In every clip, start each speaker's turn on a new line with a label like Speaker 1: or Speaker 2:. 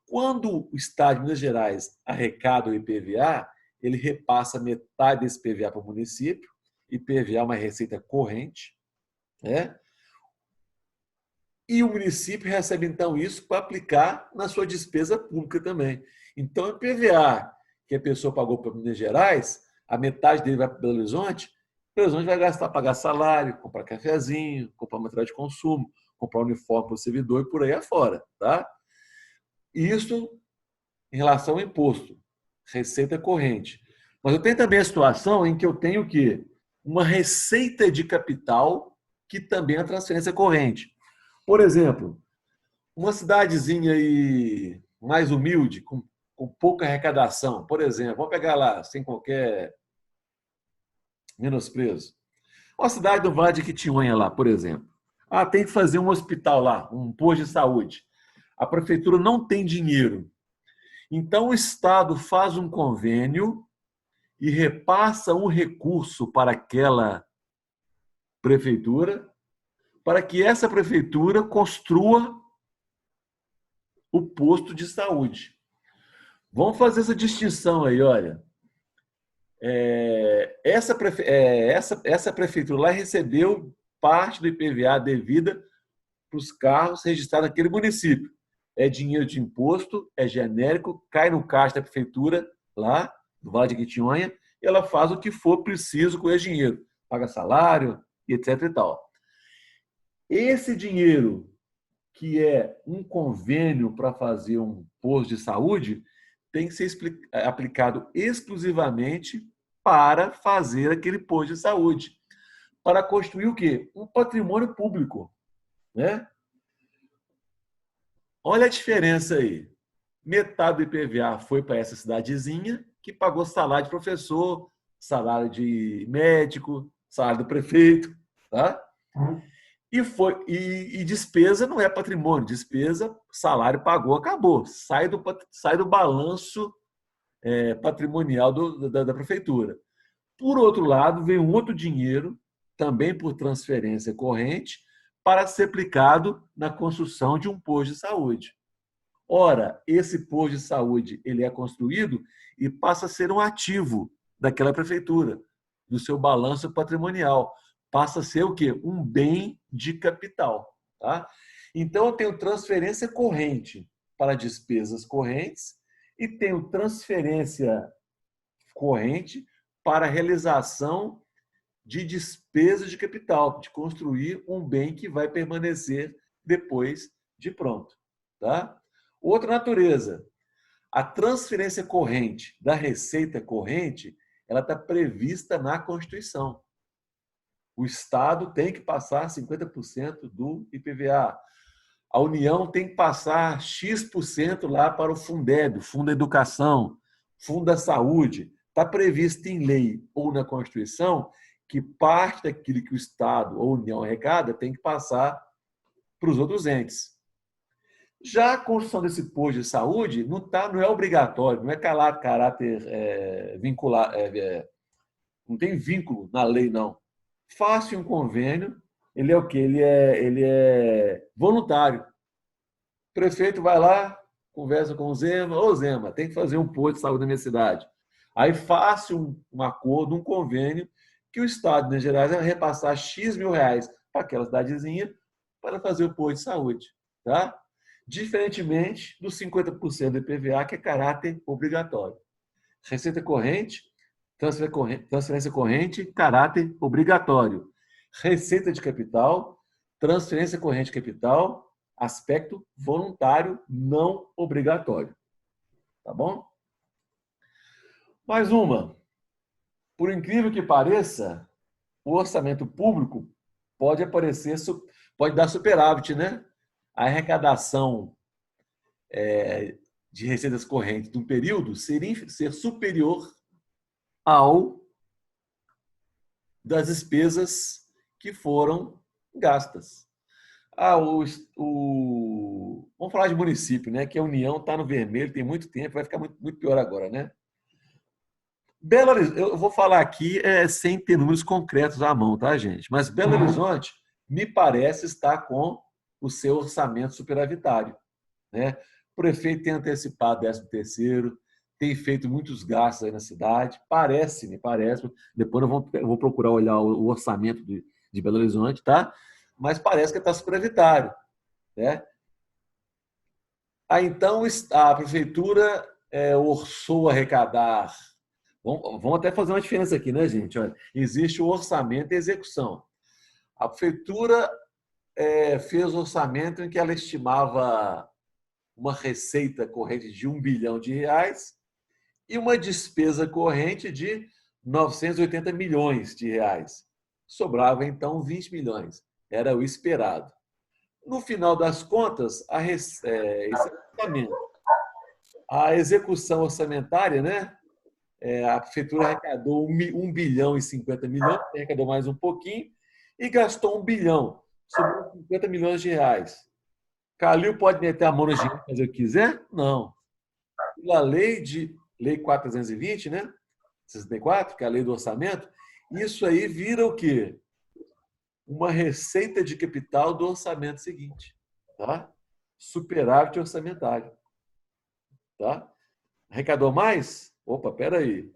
Speaker 1: Quando o Estado de Minas Gerais arrecada o IPVA, ele repassa metade desse IPVA para o município. IPVA é uma receita corrente, né? E o município recebe, então, isso para aplicar na sua despesa pública também. Então, o IPVA que a pessoa pagou para Minas Gerais, a metade dele vai para Belo Horizonte, Belo Horizonte vai gastar, pagar salário, comprar cafezinho, comprar material de consumo, comprar uniforme para o servidor e por aí afora. Tá? Isso em relação ao imposto, receita corrente. Mas eu tenho também a situação em que eu tenho o quê? Uma receita de capital que também é transferência corrente. Por exemplo, uma cidadezinha aí mais humilde, com pouca arrecadação, por exemplo, vamos pegar lá, sem qualquer menosprezo. Uma cidade do Vale de Quitinhonha lá, por exemplo. Ah, tem que fazer um hospital lá, um posto de saúde. A prefeitura não tem dinheiro. Então, o Estado faz um convênio e repassa um recurso para aquela prefeitura, para que essa prefeitura construa o posto de saúde. Vamos fazer essa distinção aí, olha. Essa prefeitura lá recebeu parte do IPVA devida para os carros registrados naquele município. É dinheiro de imposto, é genérico, cai no caixa da prefeitura lá, do Vale de Quitinhonha, e ela faz o que for preciso com esse dinheiro. Paga salário e etc e tal. Esse dinheiro, que é um convênio para fazer um posto de saúde, tem que ser aplicado exclusivamente para fazer aquele posto de saúde. Para construir o quê? Um patrimônio público. Né? Olha a diferença aí. Metade do IPVA foi para essa cidadezinha, que pagou salário de professor, salário de médico, salário do prefeito. Tá? E despesa não é patrimônio, despesa, salário pagou, acabou. Sai do balanço patrimonial da prefeitura. Por outro lado, vem um outro dinheiro, também por transferência corrente, para ser aplicado na construção de um posto de saúde. Ora, esse posto de saúde ele é construído e passa a ser um ativo daquela prefeitura, do seu balanço patrimonial. Passa a ser o quê? Um bem de capital. Tá? Então, eu tenho transferência corrente para despesas correntes e tenho transferência corrente para realização de despesas de capital, de construir um bem que vai permanecer depois de pronto. Tá? Outra natureza, a transferência corrente da receita corrente, ela está prevista na Constituição. O Estado tem que passar 50% do IPVA. A União tem que passar X% lá para o Fundeb, Fundo da Educação, Fundo da Saúde. Está previsto em lei ou na Constituição que parte daquilo que o Estado ou a União arrecada tem que passar para os outros entes. Já a construção desse posto de saúde não é obrigatório, não é caráter vincular, não tem vínculo na lei, não. Faça um convênio, ele é o quê? Ele é voluntário. O prefeito vai lá, conversa com o Zema, ô Zema, tem que fazer um posto de saúde na minha cidade. Aí faça um acordo, um convênio, que o Estado de Minas Gerais vai repassar X mil reais para aquela cidadezinha para fazer o posto de saúde. Tá? Diferentemente dos 50% do IPVA, que é caráter obrigatório. Receita corrente, transferência corrente, caráter obrigatório. Receita de capital, transferência corrente de capital, aspecto voluntário, não obrigatório. Tá bom? Mais uma. Por incrível que pareça, o orçamento público pode dar superávit, né? A arrecadação de receitas correntes de um período ser superior ao das despesas que foram gastas. Vamos falar de município, né? Que a União está no vermelho, tem muito tempo, vai ficar muito, muito pior agora, né? Belo Horizonte, eu vou falar aqui sem ter números concretos à mão, tá, gente? Mas Belo Horizonte me parece estar com o seu orçamento superavitário, né? O prefeito tem antecipado 13º, tem feito muitos gastos aí na cidade. Parece. Depois eu vou procurar olhar o orçamento de Belo Horizonte, tá? Mas parece que está superavitário, né? Então, a prefeitura orçou arrecadar. Vamos até fazer uma diferença aqui, né, gente? Olha, existe o orçamento e a execução. A prefeitura fez o orçamento em que ela estimava uma receita corrente de R$ 1 bilhão e uma despesa corrente de 980 milhões de reais. Sobrava, então, 20 milhões. Era o esperado. No final das contas, esse é o orçamento. A execução orçamentária, né? A prefeitura arrecadou 1 bilhão e 50 milhões, arrecadou mais um pouquinho, e gastou 1 bilhão, sobrou 50 milhões de reais. Calil pode meter a mão no dinheiro e fazer o que quiser? Não. Pela Lei 4.320, né? 64, que é a lei do orçamento, isso aí vira o quê? Uma receita de capital do orçamento seguinte. Tá? Superávit orçamentário. Tá? Arrecadou mais? Opa, peraí.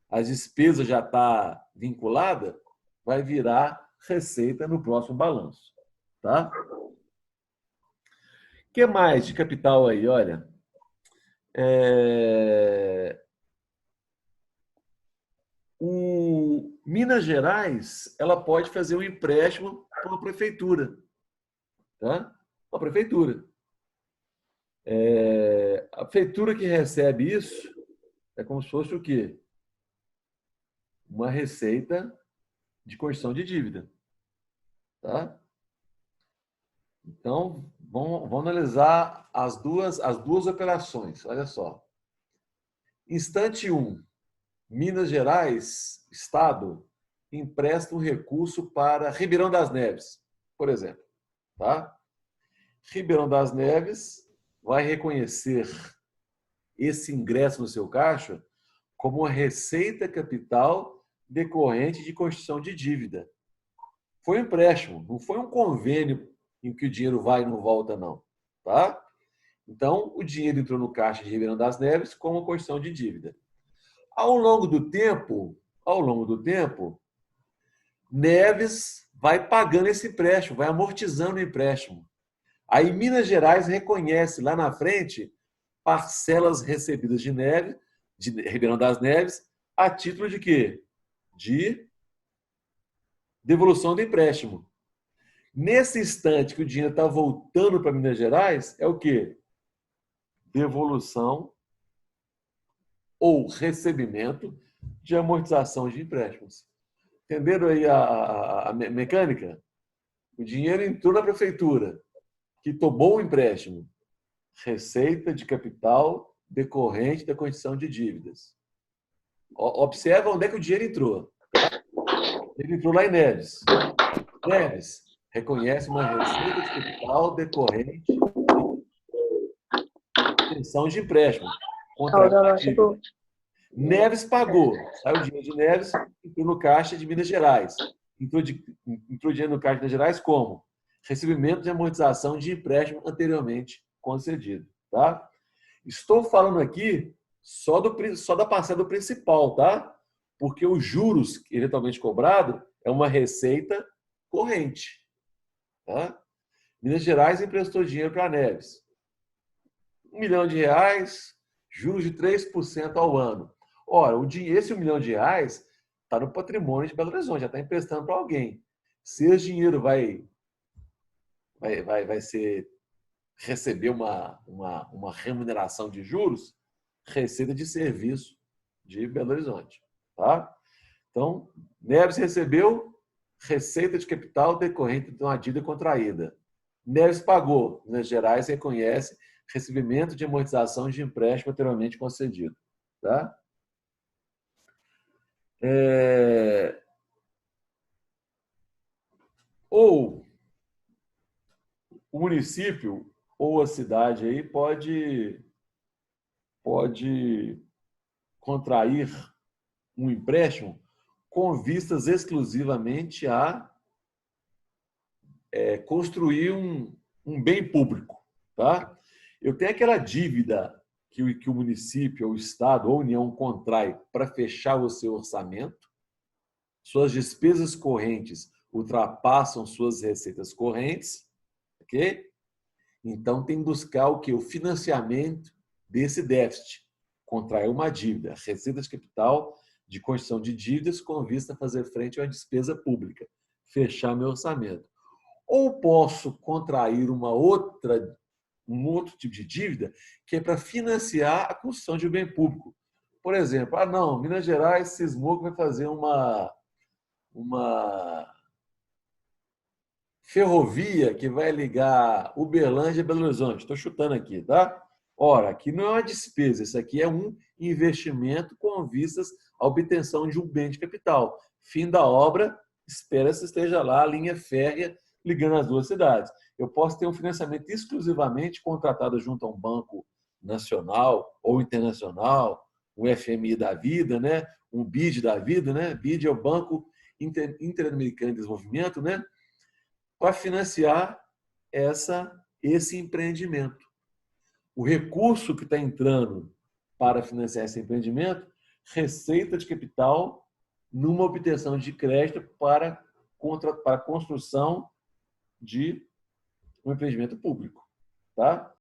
Speaker 1: A despesa já está vinculada, vai virar receita no próximo balanço. Tá? O que mais de capital aí? Olha, o Minas Gerais ela pode fazer um empréstimo para a prefeitura. Tá? A prefeitura. A prefeitura que recebe isso é como se fosse o quê? Uma receita de correção de dívida. Tá? Então, vamos analisar as duas operações. Olha só. Instante 1. Minas Gerais, Estado, empresta um recurso para Ribeirão das Neves, por exemplo. Tá? Ribeirão das Neves vai reconhecer esse ingresso no seu caixa como uma receita capital decorrente de constituição de dívida. Foi um empréstimo, não foi um convênio em que o dinheiro vai e não volta, não. Tá? Então, o dinheiro entrou no caixa de Ribeirão das Neves como constituição de dívida. Ao longo do tempo, Neves vai pagando esse empréstimo, vai amortizando o empréstimo. Aí Minas Gerais reconhece lá na frente parcelas recebidas de Ribeirão das Neves, a título de quê? De devolução do empréstimo. Nesse instante que o dinheiro está voltando para Minas Gerais, é o quê? Devolução ou recebimento de amortização de empréstimos. Entenderam aí a mecânica? O dinheiro entrou na prefeitura, que tomou o empréstimo. Receita de capital decorrente da condição de dívidas. Observa onde é que o dinheiro entrou. Ele entrou lá em Neves. Neves reconhece uma receita de capital decorrente de extensão de empréstimo. Neves pagou. Saiu o dinheiro de Neves, entrou no caixa de Minas Gerais. Entrou dinheiro no caixa de Minas Gerais como? Recebimento de amortização de empréstimo anteriormente concedido. Tá? Estou falando aqui só da parcela do principal, tá? Porque os juros eventualmente cobrado é uma receita corrente. Tá? Minas Gerais emprestou dinheiro para a Neves. R$ 1 milhão, juros de 3% ao ano. Ora, esse R$ 1 milhão está no patrimônio de Belo Horizonte, já está emprestando para alguém. Se esse dinheiro vai receber uma remuneração de juros, receita de serviço de Belo Horizonte. Tá? Então, Neves recebeu receita de capital decorrente de uma dívida contraída. Neves pagou. Minas Gerais reconhece recebimento de amortização de empréstimo anteriormente concedido. Tá? Ou o município ou a cidade aí pode contrair um empréstimo com vistas exclusivamente a construir um bem público. Tá? Eu tenho aquela dívida que o município, ou o Estado, ou a União contrai para fechar o seu orçamento, suas despesas correntes ultrapassam suas receitas correntes, ok? Então, tem que buscar o que? O financiamento desse déficit. Contrair uma dívida, receita de capital de constituição de dívidas com vista a fazer frente a uma despesa pública, fechar meu orçamento. Ou posso contrair um outro tipo de dívida que é para financiar a construção de um bem público. Por exemplo, não, Minas Gerais cismou que vai fazer uma ferrovia que vai ligar Uberlândia a Belo Horizonte. Estou chutando aqui, tá? Ora, aqui não é uma despesa, isso aqui é um investimento com vistas à obtenção de um bem de capital. Fim da obra, espera-se esteja lá a linha férrea ligando as duas cidades. Eu posso ter um financiamento exclusivamente contratado junto a um banco nacional ou internacional, um FMI da vida, né? Um BID da vida, né? BID é o Banco Interamericano de Desenvolvimento, né? Para financiar esse empreendimento. O recurso que está entrando para financiar esse empreendimento, receita de capital numa obtenção de crédito para a construção de um empreendimento público. Tá?